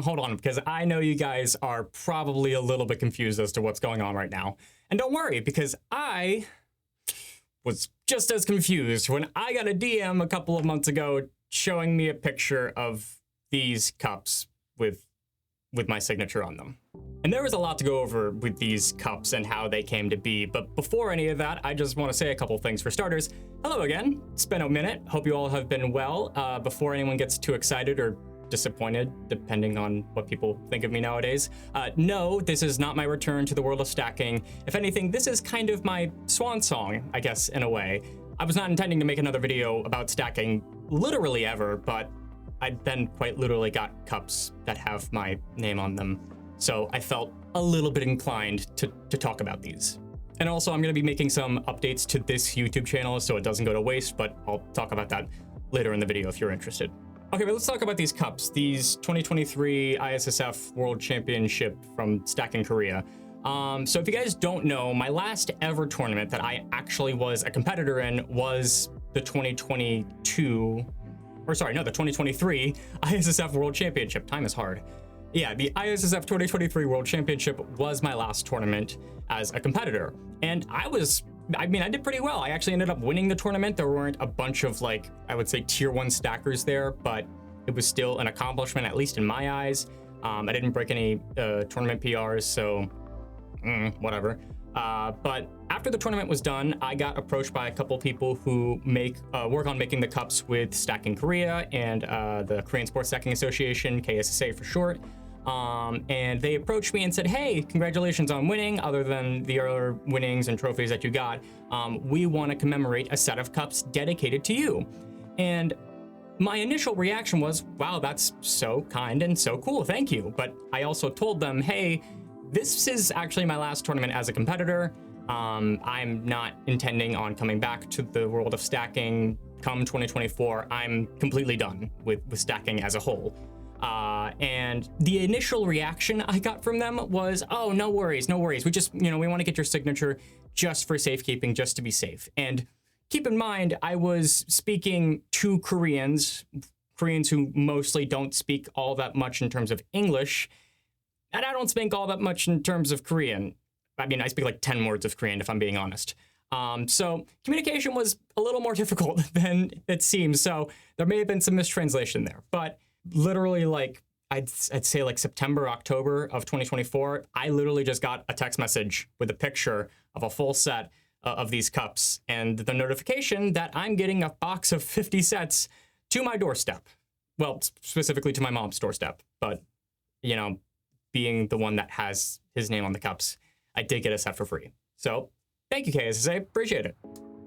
on, because I know you guys are probably a little bit confused as to what's going on right now. And don't worry, because I was just as confused when I got a DM a couple of months ago showing me a picture of these cups with my signature on them. And there was a lot to go over with these cups and how they came to be, but before any of that, I just want to say a couple things. For starters, hello again. It's been a minute. Hope you all have been well. Before anyone gets too excited or disappointed, depending on what people think of me nowadays, no, this is not my return to the world of stacking. If anything, this is kind of my swan song, I guess, in a way. I was not intending to make another video about stacking literally ever, but I then quite literally got cups that have my name on them. So I felt a little bit inclined to talk about these. And also, I'm going to be making some updates to this YouTube channel so it doesn't go to waste, but I'll talk about that later in the video if you're interested. Okay, but let's talk about these cups. These 2023 ISSF World Championship from Stacking Korea. So if you guys don't know, my last ever tournament that I actually was a competitor in was the 2023 ISSF World Championship. Time is hard. Yeah, the ISSF 2023 World Championship was my last tournament as a competitor. And I did pretty well. I actually ended up winning the tournament. There weren't a bunch of, like, I would say tier 1 stackers there, but it was still an accomplishment, at least in my eyes. I didn't break any tournament PRs, so whatever. But after the tournament was done, I got approached by a couple people who work on making the cups with Stacking Korea and the Korean Sports Stacking Association, KSSA for short. And they approached me and said, hey, congratulations on winning. Other than the other winnings and trophies that you got, we want to commemorate a set of cups dedicated to you. And my initial reaction was, wow, that's so kind and so cool. Thank you. But I also told them, hey, this is actually my last tournament as a competitor. I'm not intending on coming back to the world of stacking come 2024. I'm completely done with stacking as a whole. And the initial reaction I got from them was, oh, no worries, no worries. We just, we want to get your signature just for safekeeping, just to be safe. And keep in mind, I was speaking to Koreans who mostly don't speak all that much in terms of English. And I don't speak all that much in terms of Korean. I mean, I speak like 10 words of Korean, if I'm being honest. So communication was a little more difficult than it seems. So there may have been some mistranslation there. But literally, like, I'd say like September, October of 2024, I literally just got a text message with a picture of a full set of these cups and the notification that I'm getting a box of 50 sets to my doorstep. Well, specifically to my mom's doorstep. But, being the one that has his name on the cups, I did get a set for free. So thank you, KSSA, appreciate it.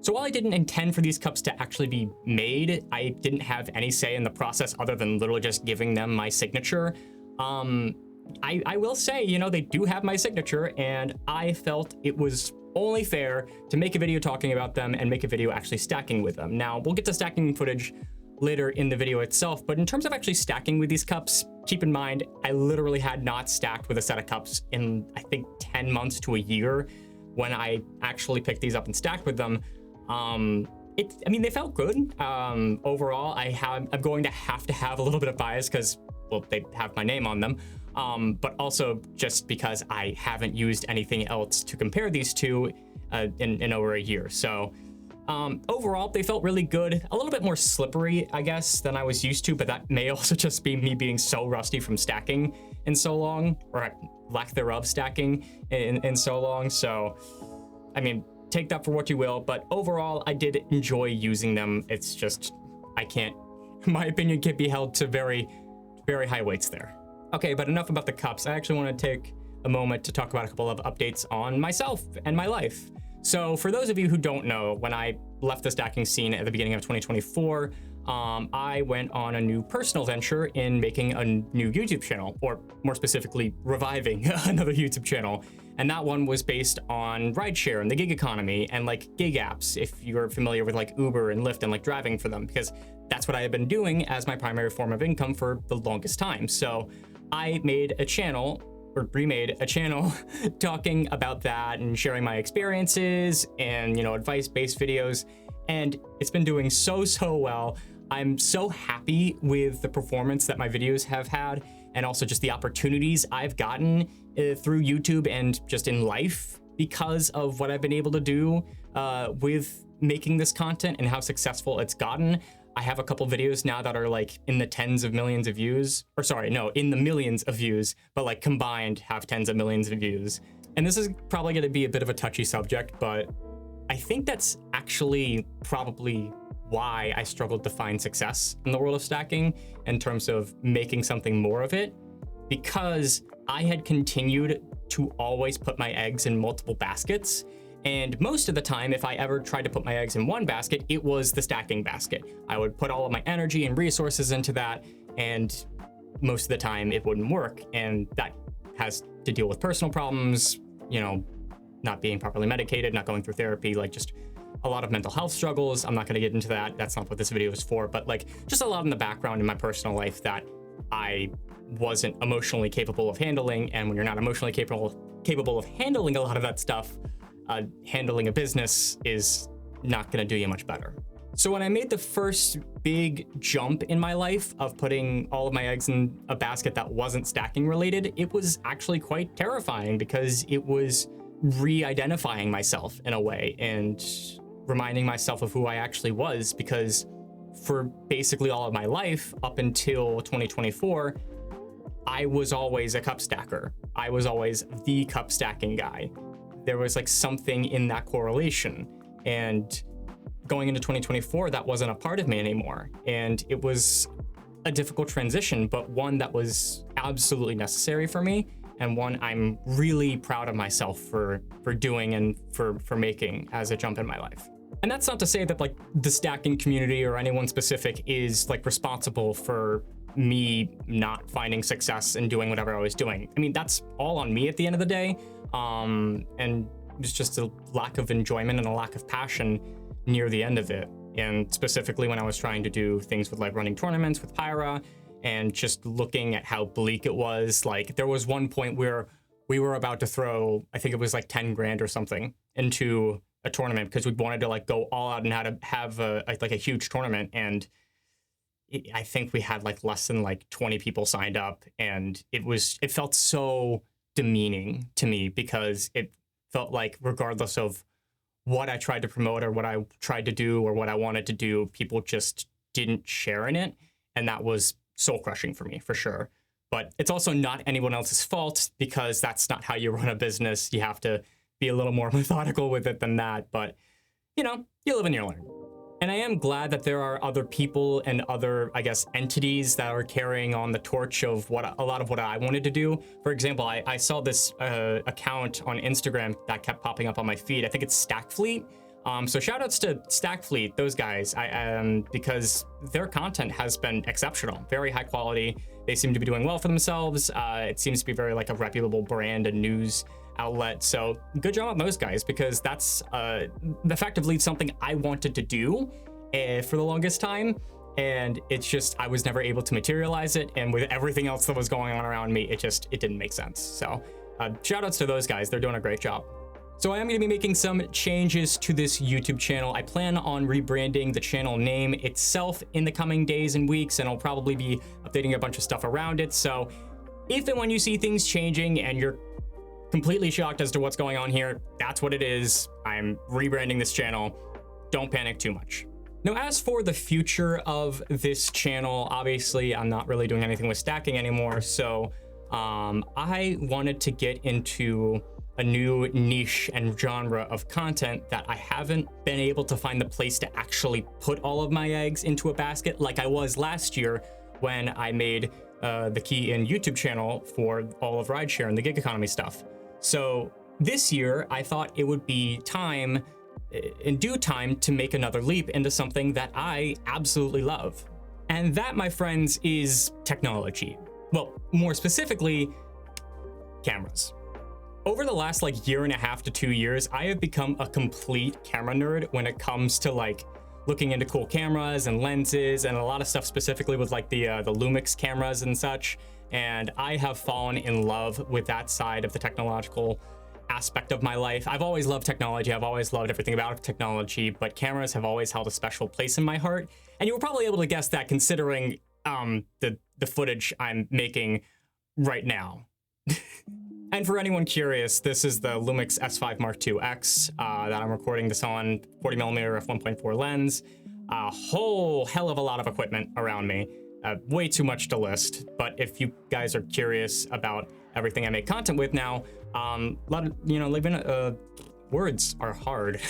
So while I didn't intend for these cups to actually be made, I didn't have any say in the process other than literally just giving them my signature. I will say, they do have my signature, and I felt it was only fair to make a video talking about them and make a video actually stacking with them. Now, we'll get to stacking footage later in the video itself, but in terms of actually stacking with these cups, keep in mind, I literally had not stacked with a set of cups in, I think, 10 months to a year when I actually picked these up and stacked with them. They felt good. Overall, I'm going to have a little bit of bias because, well, they have my name on them, but also just because I haven't used anything else to compare these two in over a year. So overall, they felt really good. A little bit more slippery, I guess, than I was used to, but that may also just be me being so rusty from stacking in so long, or lack thereof stacking in so long. So, take that for what you will, but overall, I did enjoy using them. It's just, my opinion can't be held to very, very high weights there. Okay, but enough about the cups. I actually want to take a moment to talk about a couple of updates on myself and my life. So for those of you who don't know, when I left the stacking scene at the beginning of 2024, I went on a new personal venture in making a new YouTube channel, or more specifically, reviving another YouTube channel. And that one was based on rideshare and the gig economy and like gig apps, if you're familiar with like Uber and Lyft and like driving for them, because that's what I had been doing as my primary form of income for the longest time. So I made a channel, or remade a channel, talking about that and sharing my experiences and, advice-based videos. And it's been doing so well. I'm so happy with the performance that my videos have had. and also just the opportunities I've gotten through YouTube and just in life because of what I've been able to do with making this content and how successful it's gotten. I have a couple videos now that are like in the tens of millions of views, or sorry, no, in the millions of views, but like combined have tens of millions of views. And this is probably going to be a bit of a touchy subject, but I think that's actually probably why I struggled to find success in the world of stacking in terms of making something more of it, because I had continued to always put my eggs in multiple baskets. And most of the time, if I ever tried to put my eggs in one basket, it was the stacking basket. I would put all of my energy and resources into that, and most of the time it wouldn't work. And that has to deal with personal problems, you know, not being properly medicated, not going through therapy, like just a lot of mental health struggles. I'm not going to get into that. That's not what this video is for, but like just a lot in the background in my personal life that I wasn't emotionally capable of handling. And when you're not emotionally capable of handling a lot of that stuff, handling a business is not going to do you much better. So when I made the first big jump in my life of putting all of my eggs in a basket that wasn't stacking related, it was actually quite terrifying because it was re-identifying myself in a way and reminding myself of who I actually was, because for basically all of my life up until 2024, I was always a cup stacker. I was always the cup stacking guy. There was like something in that correlation, and going into 2024, that wasn't a part of me anymore. And it was a difficult transition, but one that was absolutely necessary for me, and one I'm really proud of myself for doing and for making as a jump in my life. And that's not to say that like the stacking community or anyone specific is like responsible for me not finding success and doing whatever I was doing. I mean, that's all on me at the end of the day. And it's just a lack of enjoyment and a lack of passion near the end of it. And specifically when I was trying to do things with like running tournaments with Pyra and just looking at how bleak it was. Like there was one point where we were about to throw, I think it was like 10 grand or something into a tournament because we wanted to like go all out and have a huge tournament. And I think we had like less than like 20 people signed up, and it felt so demeaning to me because it felt like regardless of what I tried to promote or what I tried to do or what I wanted to do, people just didn't share in it. And that was soul crushing for me, for sure. But it's also not anyone else's fault because that's not how you run a business. You have to be a little more methodical with it than that. But, you know, you live and you learn. And I am glad that there are other people and other, I guess, entities that are carrying on the torch of a lot of what I wanted to do. For example, I saw this account on Instagram that kept popping up on my feed. I think it's Stackfleet. So shout outs to Stackfleet, those guys, because their content has been exceptional, very high quality. They seem to be doing well for themselves. It seems to be very like a reputable brand and news outlet. So good job on those guys, because that's effectively something I wanted to do for the longest time. And it's just, I was never able to materialize it. And with everything else that was going on around me, it didn't make sense. So shout outs to those guys. They're doing a great job. So I am going to be making some changes to this YouTube channel. I plan on rebranding the channel name itself in the coming days and weeks, and I'll probably be updating a bunch of stuff around it. So if and when you see things changing and you're completely shocked as to what's going on here, that's what it is. I'm rebranding this channel. Don't panic too much. Now, as for the future of this channel, obviously I'm not really doing anything with stacking anymore. So I wanted to get into a new niche and genre of content that I haven't been able to find the place to actually put all of my eggs into a basket like I was last year when I made the Kian YouTube channel for all of rideshare and the gig economy stuff. So this year, I thought it would be time, in due time, to make another leap into something that I absolutely love. And that, my friends, is technology. Well, more specifically, cameras. Over the last like year and a half to 2 years, I have become a complete camera nerd when it comes to like looking into cool cameras and lenses and a lot of stuff specifically with like the Lumix cameras and such. And I have fallen in love with that side of the technological aspect of my life. I've always loved technology. I've always loved everything about technology, but cameras have always held a special place in my heart. And you were probably able to guess that considering the footage I'm making right now. And for anyone curious, this is the Lumix S5 Mark II X that I'm recording this on, 40mm f1.4 lens. A whole hell of a lot of equipment around me. Way too much to list, but if you guys are curious about everything I make content with now, words are hard.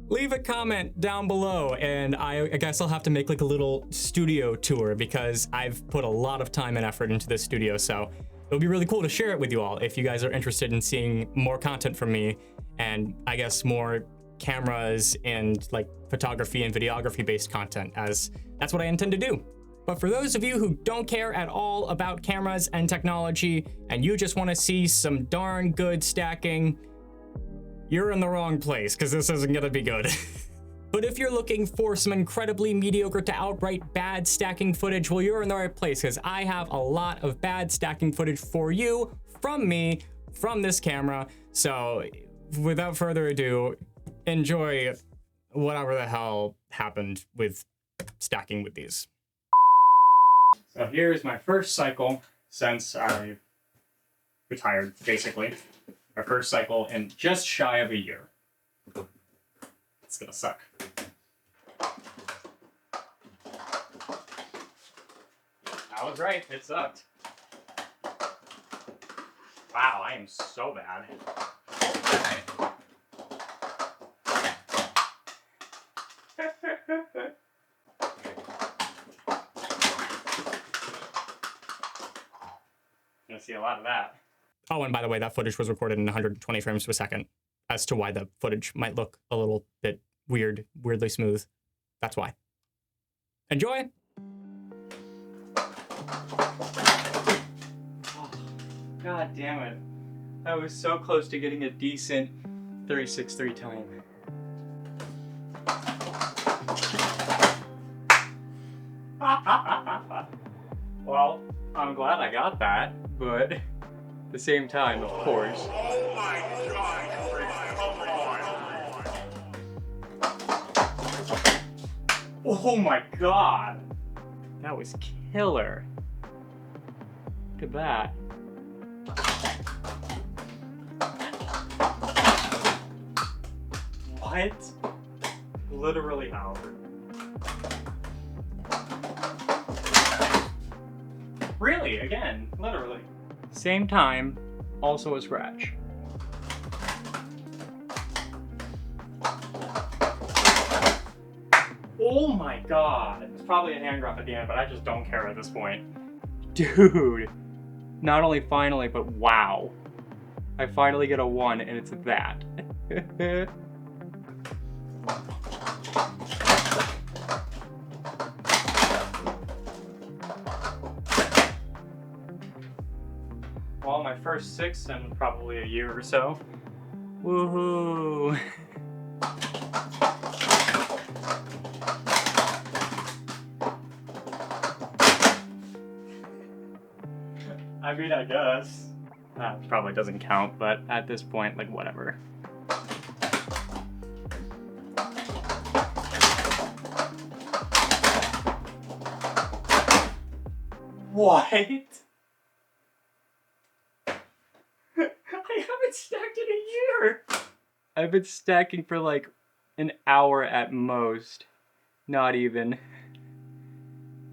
Leave a comment down below, and I guess I'll have to make like a little studio tour because I've put a lot of time and effort into this studio, so it would be really cool to share it with you all if you guys are interested in seeing more content from me, and I guess more cameras and like photography and videography based content, as that's what I intend to do. But for those of you who don't care at all about cameras and technology, and you just want to see some darn good stacking, you're in the wrong place, because this isn't gonna be good. But if you're looking for some incredibly mediocre to outright bad stacking footage, well, you're in the right place, because I have a lot of bad stacking footage for you, from me, from this camera. So without further ado, enjoy whatever the hell happened with stacking with these. So here's my first cycle since I retired, basically. Our first cycle in just shy of a year. It's gonna suck. I was right, it sucked. Wow, I am so bad. Gonna see a lot of that. Oh, and by the way, that footage was recorded in 120 frames per second, as to why the footage might look a little bit weird, weirdly smooth. That's why. Enjoy! Oh, God damn it. I was so close to getting a decent 36.3 time. Well, I'm glad I got that, but at the same time, of course. Oh my God! Oh my God! That was killer. Look at that. What? Literally how? Really? Again? Literally. Same time, also a scratch. Oh my God. It's probably a hand graph at the end, but I just don't care at this point. Dude. Not only finally, but wow. I finally get a 1 and it's that. Well, my first 6 in probably a year or so. Woohoo! I mean, I guess. That probably doesn't count, but at this point, like, whatever. What? I haven't stacked in a year! I've been stacking for like an hour at most. Not even.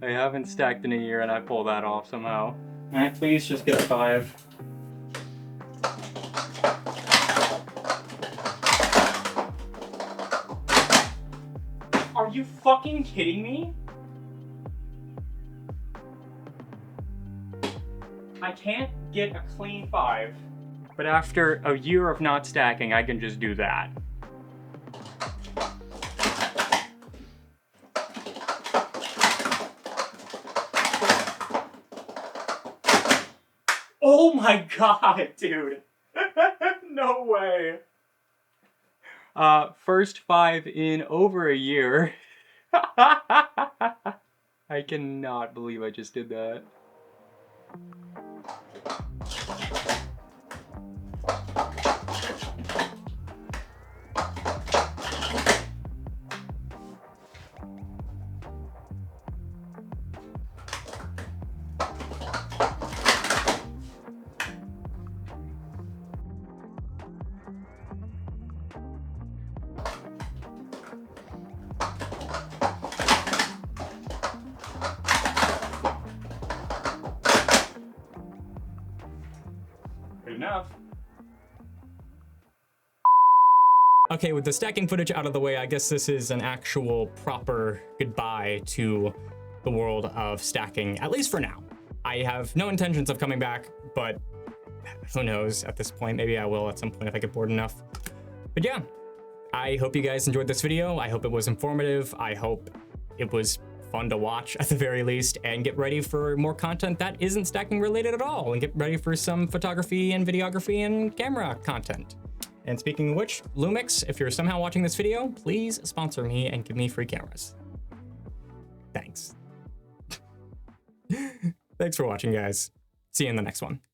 I haven't stacked in a year and I pull that off somehow. Alright, please just get a 5. Are you fucking kidding me? I can't get a clean 5. But after a year of not stacking, I can just do that. Oh my God, dude. No way. First 5 in over a year. I cannot believe I just did that. enough. Okay, with the stacking footage out of the way, I guess this is an actual proper goodbye to the world of stacking, at least for now. I have no intentions of coming back, but who knows at this point. Maybe I will at some point if I get bored enough. But yeah, I hope you guys enjoyed this video. I hope it was informative. I hope it was fun to watch at the very least, and get ready for more content that isn't stacking related at all, and get ready for some photography and videography and camera content. And speaking of which, Lumix, if you're somehow watching this video, please sponsor me and give me free cameras. Thanks. Thanks for watching, guys. See you in the next one.